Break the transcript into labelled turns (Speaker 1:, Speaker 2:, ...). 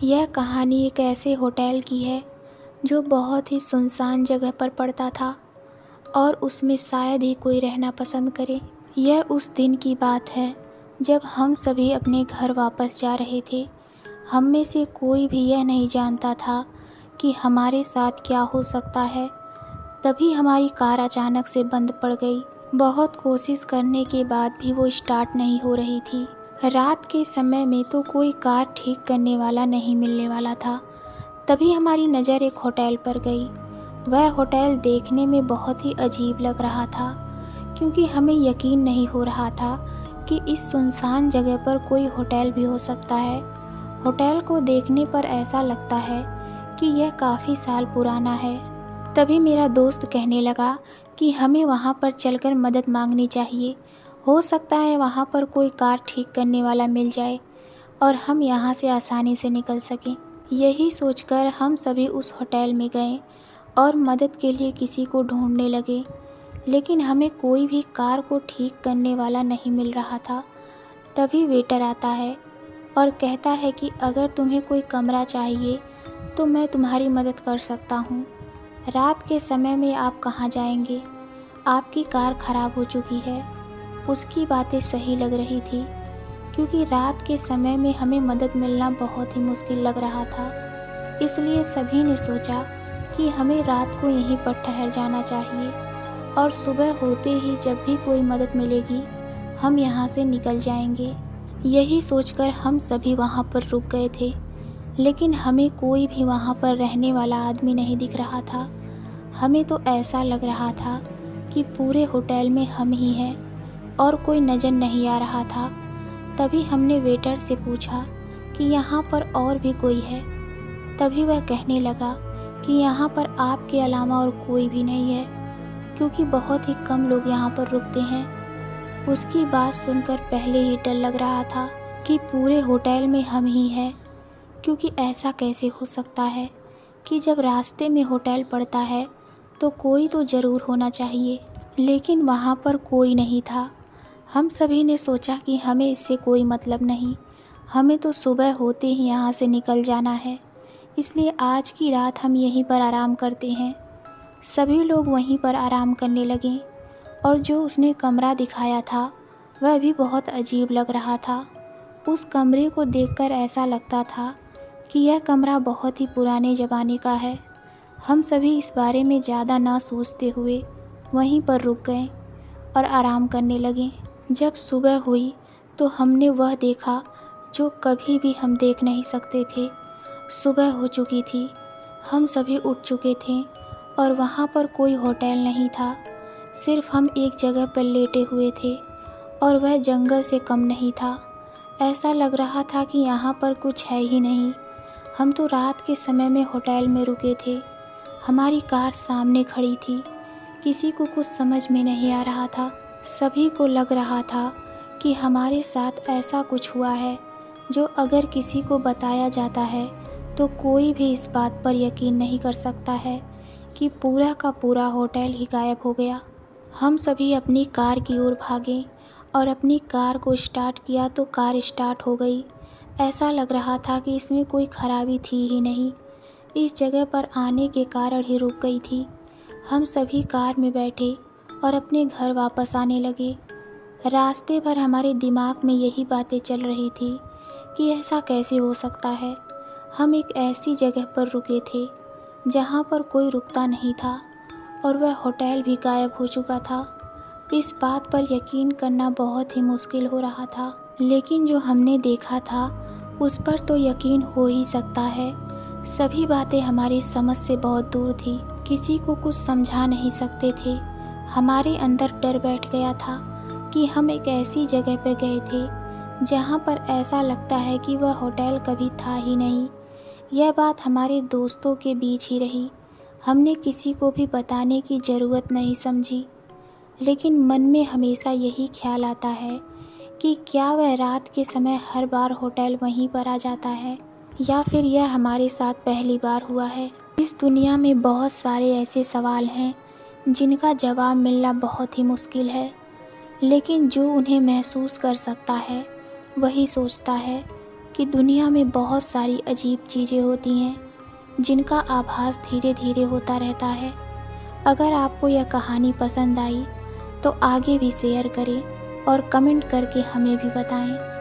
Speaker 1: यह कहानी एक ऐसे होटल की है जो बहुत ही सुनसान जगह पर पड़ता था और उसमें शायद ही कोई रहना पसंद करे। यह उस दिन की बात है जब हम सभी अपने घर वापस जा रहे थे। हम में से कोई भी यह नहीं जानता था कि हमारे साथ क्या हो सकता है। तभी हमारी कार अचानक से बंद पड़ गई। बहुत कोशिश करने के बाद भी वो स्टार्ट नहीं हो रही थी। रात के समय में तो कोई कार ठीक करने वाला नहीं मिलने वाला था। तभी हमारी नज़र एक होटल पर गई। वह होटल देखने में बहुत ही अजीब लग रहा था, क्योंकि हमें यकीन नहीं हो रहा था कि इस सुनसान जगह पर कोई होटल भी हो सकता है। होटल को देखने पर ऐसा लगता है कि यह काफ़ी साल पुराना है। तभी मेरा दोस्त कहने लगा कि हमें वहाँ पर चलकर मदद मांगनी चाहिए। हो सकता है वहाँ पर कोई कार ठीक करने वाला मिल जाए और हम यहाँ से आसानी से निकल सकें। यही सोचकर हम सभी उस होटल में गए और मदद के लिए किसी को ढूंढने लगे, लेकिन हमें कोई भी कार को ठीक करने वाला नहीं मिल रहा था। तभी वेटर आता है और कहता है कि अगर तुम्हें कोई कमरा चाहिए तो मैं तुम्हारी मदद कर सकता हूँ। रात के समय में आप कहाँ जाएंगे? आपकी कार खराब हो चुकी है। उसकी बातें सही लग रही थी, क्योंकि रात के समय में हमें मदद मिलना बहुत ही मुश्किल लग रहा था। इसलिए सभी ने सोचा कि हमें रात को यहीं पर ठहर जाना चाहिए और सुबह होते ही जब भी कोई मदद मिलेगी हम यहाँ से निकल जाएंगे। यही सोचकर हम सभी वहाँ पर रुक गए थे, लेकिन हमें कोई भी वहाँ पर रहने वाला आदमी नहीं दिख रहा था। हमें तो ऐसा लग रहा था कि पूरे होटल में हम ही हैं और कोई नज़र नहीं आ रहा था। तभी हमने वेटर से पूछा कि यहाँ पर और भी कोई है। तभी वह कहने लगा कि यहाँ पर आपके अलावा और कोई भी नहीं है, क्योंकि बहुत ही कम लोग यहाँ पर रुकते हैं। उसकी बात सुनकर पहले ही डर लग रहा था कि पूरे होटल में हम ही हैं, क्योंकि ऐसा कैसे हो सकता है कि जब रास्ते में होटल पड़ता है तो कोई तो ज़रूर होना चाहिए, लेकिन वहाँ पर कोई नहीं था। हम सभी ने सोचा कि हमें इससे कोई मतलब नहीं, हमें तो सुबह होते ही यहाँ से निकल जाना है, इसलिए आज की रात हम यहीं पर आराम करते हैं। सभी लोग वहीं पर आराम करने लगे और जो उसने कमरा दिखाया था वह भी बहुत अजीब लग रहा था। उस कमरे को देखकर ऐसा लगता था कि यह कमरा बहुत ही पुराने ज़माने का है। हम सभी इस बारे में ज़्यादा ना सोचते हुए वहीं पर रुक गए और आराम करने लगे। जब सुबह हुई तो हमने वह देखा जो कभी भी हम देख नहीं सकते थे। सुबह हो चुकी थी, हम सभी उठ चुके थे और वहाँ पर कोई होटल नहीं था। सिर्फ हम एक जगह पर लेटे हुए थे और वह जंगल से कम नहीं था। ऐसा लग रहा था कि यहाँ पर कुछ है ही नहीं। हम तो रात के समय में होटल में रुके थे। हमारी कार सामने खड़ी थी। किसी को कुछ समझ में नहीं आ रहा था। सभी को लग रहा था कि हमारे साथ ऐसा कुछ हुआ है जो अगर किसी को बताया जाता है तो कोई भी इस बात पर यकीन नहीं कर सकता है कि पूरा का पूरा होटल ही गायब हो गया। हम सभी अपनी कार की ओर भागे और अपनी कार को स्टार्ट किया तो कार स्टार्ट हो गई। ऐसा लग रहा था कि इसमें कोई खराबी थी ही नहीं, इस जगह पर आने के कारण ही रुक गई थी। हम सभी कार में बैठे और अपने घर वापस आने लगे। रास्ते भर हमारे दिमाग में यही बातें चल रही थी कि ऐसा कैसे हो सकता है। हम एक ऐसी जगह पर रुके थे जहाँ पर कोई रुकता नहीं था और वह होटल भी गायब हो चुका था। इस बात पर यकीन करना बहुत ही मुश्किल हो रहा था, लेकिन जो हमने देखा था उस पर तो यकीन हो ही सकता है। सभी बातें हमारी समझ से बहुत दूर थी, किसी को कुछ समझा नहीं सकते थे। हमारे अंदर डर बैठ गया था कि हम एक ऐसी जगह पर गए थे जहाँ पर ऐसा लगता है कि वह होटल कभी था ही नहीं। यह बात हमारे दोस्तों के बीच ही रही। हमने किसी को भी बताने की ज़रूरत नहीं समझी, लेकिन मन में हमेशा यही ख्याल आता है कि क्या वह रात के समय हर बार होटल वहीं पर आ जाता है, या फिर यह हमारे साथ पहली बार हुआ है। इस दुनिया में बहुत सारे ऐसे सवाल हैं जिनका जवाब मिलना बहुत ही मुश्किल है, लेकिन जो उन्हें महसूस कर सकता है वही सोचता है कि दुनिया में बहुत सारी अजीब चीज़ें होती हैं जिनका आभास धीरे धीरे होता रहता है। अगर आपको यह कहानी पसंद आई तो आगे भी शेयर करें और कमेंट करके हमें भी बताएं।